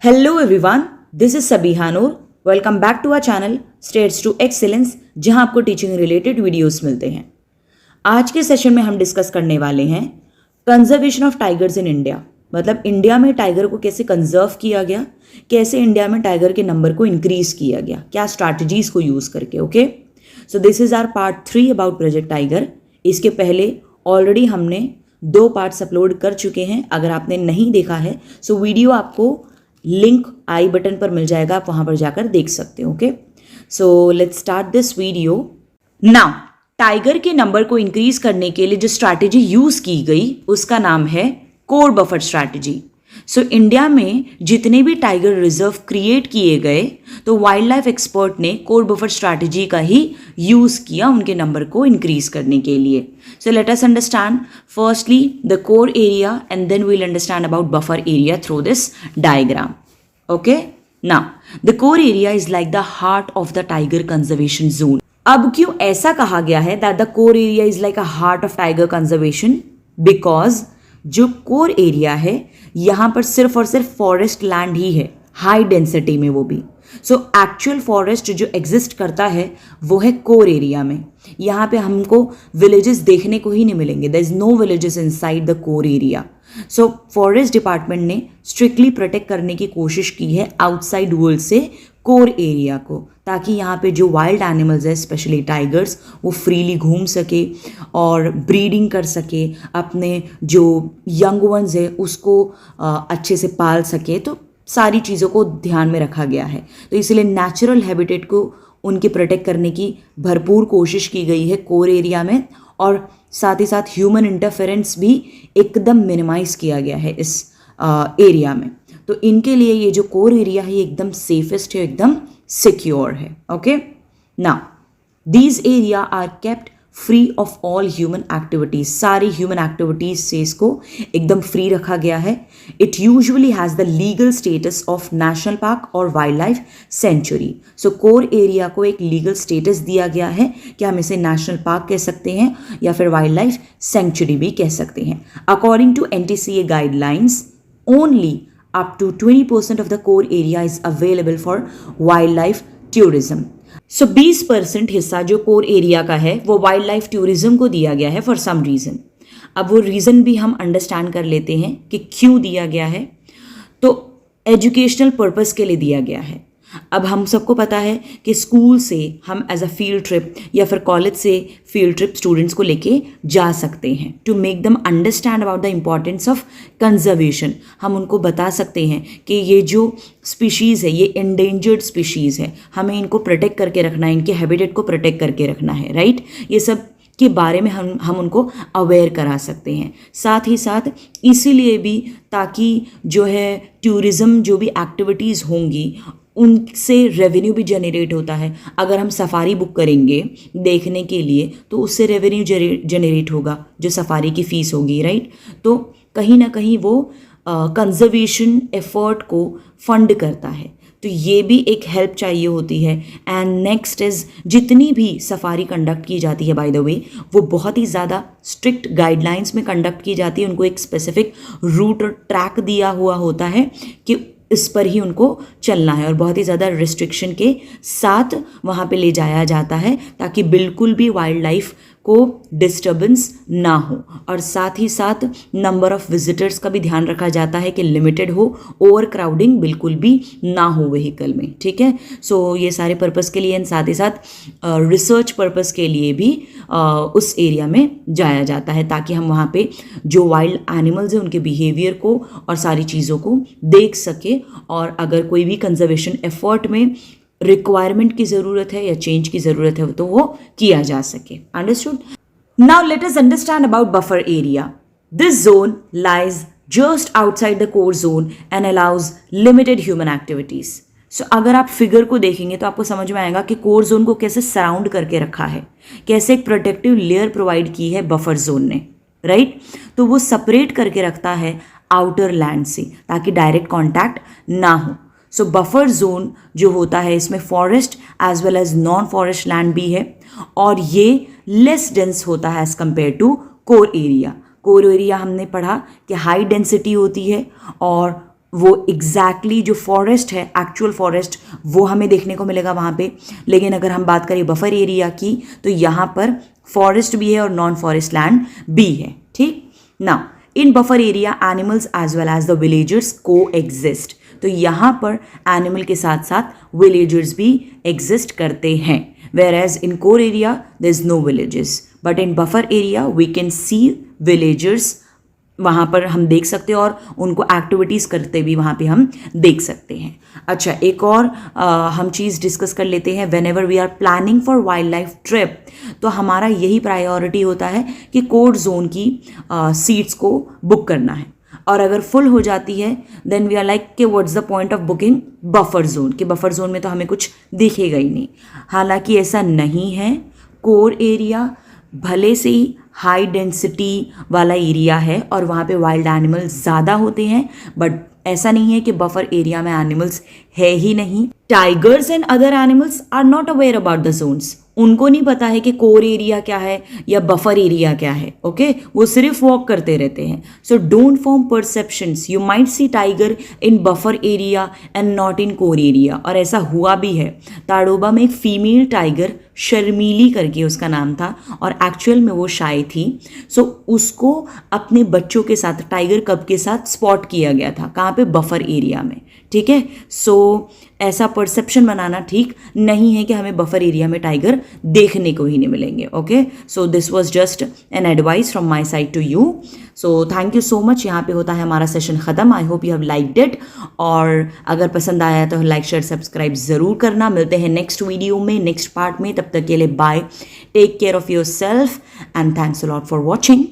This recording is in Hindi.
Hello everyone, this is Sabiha Noor. Welcome back to our channel states to excellence, जहां आपको टीचिंग रिलेटेड वीडियोस मिलते हैं। आज के सेशन में हम डिस्कस करने वाले हैं conservation of tigers in India. मतलब इंडिया में टाइगर को कैसे कंजर्व किया गया, कैसे इंडिया में टाइगर के नंबर को इंक्रीज किया गया, क्या स्ट्रैटेजीज को यूज करके। Okay, so this is our part 3 about project tiger. इसके पहले ऑलरेडी हमने 2 पार्ट्स अपलोड कर चुके हैं। अगर आपने नहीं देखा है सो वीडियो आपको लिंक आई बटन पर मिल जाएगा, आप वहां पर जाकर देख सकते हो। Okay, so let's start this video now. Tiger के नंबर को इंक्रीज करने के लिए जो स्ट्रैटेजी यूज की गई उसका नाम है core buffer strategy. So India में जितने भी टाइगर रिजर्व क्रिएट किए गए तो वाइल्ड लाइफ एक्सपर्ट ने कोर बफर स्ट्रैटेजी का ही यूज किया उनके नंबर को इंक्रीज करने के लिए। So let us understand firstly the core area and then we'll understand about buffer area through this diagram. Okay, now the core area is like the heart of the tiger conservation zone. अब क्यों ऐसा कहा गया है that the core area is like a heart of tiger conservation? Because जो कोर एरिया है यहां पर सिर्फ और सिर्फ फॉरेस्ट लैंड ही है, हाई डेंसिटी में वो भी। सो एक्चुअल फॉरेस्ट जो एग्जिस्ट करता है वो है कोर एरिया में। यहाँ पे हमको विलेजेस देखने को ही नहीं मिलेंगे, there is no villages inside the core area. So forest department ने स्ट्रिक्टली प्रोटेक्ट करने की कोशिश की है आउटसाइड वर्ल्ड से कोर एरिया को, ताकि यहाँ पे जो वाइल्ड एनिमल्स है स्पेशली टाइगर्स वो फ्रीली घूम सके और ब्रीडिंग कर सके, अपने जो यंग वंस है उसको अच्छे से पाल सके। तो सारी चीज़ों को ध्यान में रखा गया है। तो इसलिए नेचुरल हैबिटेट को उनके प्रोटेक्ट करने की भरपूर कोशिश की गई है कोर एरिया में, और साथ ही साथ ह्यूमन इंटरफेरेंस भी एकदम मिनिमाइज किया गया है इस एरिया में। तो इनके लिए ये जो कोर एरिया है ये एकदम सेफेस्ट है, एकदम सिक्योर है। Okay, now these area are kept free of all human activities. सारी ह्यूमन एक्टिविटीज से इसको एकदम फ्री रखा गया है। It usually has the legal status of national park और wild life sanctuary. So core area को एक लीगल स्टेटस दिया गया है कि हम इसे नेशनल पार्क कह सकते हैं या फिर वाइल्ड लाइफ सेंचुरी भी कह सकते हैं। According to NTCA guidelines, only up to 20% of the core area is available for wildlife tourism. So 20% हिस्सा जो कोर एरिया का है वो वाइल्ड लाइफ टूरिज्म को दिया गया है फॉर सम रीज़न। अब वो रीज़न भी हम अंडरस्टैंड कर लेते हैं कि क्यों दिया गया है। तो एजुकेशनल पर्पस के लिए दिया गया है। अब हम सबको पता है कि स्कूल से हम एज अ फील्ड ट्रिप या फिर कॉलेज से फील्ड ट्रिप स्टूडेंट्स को लेके जा सकते हैं to make them understand about the importance of conservation. हम उनको बता सकते हैं कि ये जो स्पीशीज़ है ये एंडेंजर्ड स्पीशीज़ है, हमें इनको प्रोटेक्ट करके रखना है, इनके हैबिटेट को प्रोटेक्ट करके रखना है, राइट। ये सब के बारे में हम उनको अवेयर करा सकते हैं। साथ ही साथ इसीलिए भी ताकि जो है टूरिज़्म जो भी एक्टिविटीज़ होंगी उनसे रेवेन्यू भी जनरेट होता है। अगर हम सफारी बुक करेंगे देखने के लिए तो उससे रेवेन्यू जनरेट होगा, जो सफारी की फ़ीस होगी, राइट। तो कहीं ना कहीं वो कंजर्वेशन एफर्ट को फंड करता है। तो ये भी एक हेल्प चाहिए होती है। एंड नेक्स्ट इज़ जितनी भी सफारी कंडक्ट की जाती है बाय द वे वो बहुत ही ज़्यादा स्ट्रिक्ट गाइडलाइंस में कंडक्ट की जाती है। उनको एक स्पेसिफिक रूट और ट्रैक दिया हुआ होता है कि इस पर ही उनको चलना है और बहुत ही ज़्यादा रिस्ट्रिक्शन के साथ वहाँ पे ले जाया जाता है ताकि बिल्कुल भी वाइल्ड लाइफ को डिस्टर्बेंस ना हो। और साथ ही साथ नंबर ऑफ़ विजिटर्स का भी ध्यान रखा जाता है कि लिमिटेड हो, ओवर क्राउडिंग बिल्कुल भी ना हो व्हीकल में, ठीक है। सो ये सारे पर्पस के लिए एंड साथ ही साथ रिसर्च पर्पस के लिए भी उस एरिया में जाया जाता है ताकि हम वहाँ पे जो वाइल्ड एनिमल्स हैं उनके बिहेवियर को और सारी चीज़ों को देख सके, और अगर कोई भी कंजर्वेशन एफर्ट में रिक्वायरमेंट की ज़रूरत है या चेंज की ज़रूरत है तो वो किया जा सके। Understood? Now let us understand about buffer area. This zone lies just outside the core zone and allows limited human activities. So अगर आप फिगर को देखेंगे तो आपको समझ में आएगा कि कोर जोन को कैसे सराउंड करके रखा है, कैसे एक प्रोटेक्टिव लेयर प्रोवाइड की है बफर जोन ने, राइट। तो वो सेपरेट करके रखता है आउटर लैंड से ताकि डायरेक्ट कॉन्टैक्ट ना हो। सो बफर जोन जो होता है इसमें forest as well as non forest land भी है, और ये लेस डेंस होता है as compare to core area. Core area हमने पढ़ा कि हाई डेंसिटी होती है और वो एग्जैक्टली जो फॉरेस्ट है, एक्चुअल फॉरेस्ट, वो हमें देखने को मिलेगा वहाँ पे। लेकिन अगर हम बात करें बफर एरिया की, तो यहाँ पर फॉरेस्ट भी है और नॉन फॉरेस्ट लैंड भी है। ठीक ना, in buffer area animals as well as the villagers coexist. तो यहाँ पर एनिमल के साथ साथ विलेजर्स भी एग्जिस्ट करते हैं। Whereas in core area there is no villages, but in buffer area we can see villagers, वहाँ पर हम देख सकते हैं और उनको एक्टिविटीज़ करते भी वहाँ पे हम देख सकते हैं। अच्छा, एक और हम चीज़ डिस्कस कर लेते हैं। Whenever we are planning for wild life trip, तो हमारा यही प्रायोरिटी होता है कि कोड जोन की सीट्स को बुक करना है, और अगर फुल हो जाती है देन वी आर लाइक कि what's the point of booking buffer zone, कि बफर जोन में तो हमें कुछ दिखेगा ही नहीं। हालांकि ऐसा नहीं है। कोर एरिया भले से ही हाई डेंसिटी वाला एरिया है और वहाँ पे वाइल्ड एनिमल्स ज़्यादा होते हैं, बट ऐसा नहीं है कि बफर एरिया में एनिमल्स है ही नहीं। Tigers and other animals are not aware about the zones. उनको नहीं पता है कि कोर एरिया क्या है या बफर एरिया क्या है। ओके, वो सिर्फ वॉक करते रहते हैं। So don't form perceptions. You might see tiger in buffer area and not in core area. और ऐसा हुआ भी है। ताड़ोबा में एक फीमेल टाइगर, शर्मीली करके उसका नाम था, और एक्चुअल में वो शाय थी। सो उसको अपने बच्चों के साथ, टाइगर कब के साथ स्पॉट किया गया था। कहाँ पे? बफर एरिया में। ठीक है, सो ऐसा परसेप्शन बनाना ठीक नहीं है कि हमें बफर एरिया में टाइगर देखने को ही नहीं मिलेंगे। Okay, so this was just an advice from my side to you. So thank you so much. यहाँ पे होता है हमारा सेशन ख़त्म। I hope you have liked it, और अगर पसंद आया तो लाइक शेयर सब्सक्राइब ज़रूर करना। मिलते हैं नेक्स्ट वीडियो में, नेक्स्ट पार्ट में। तब तक के लिए bye, take care of your self and thanks a lot for watching.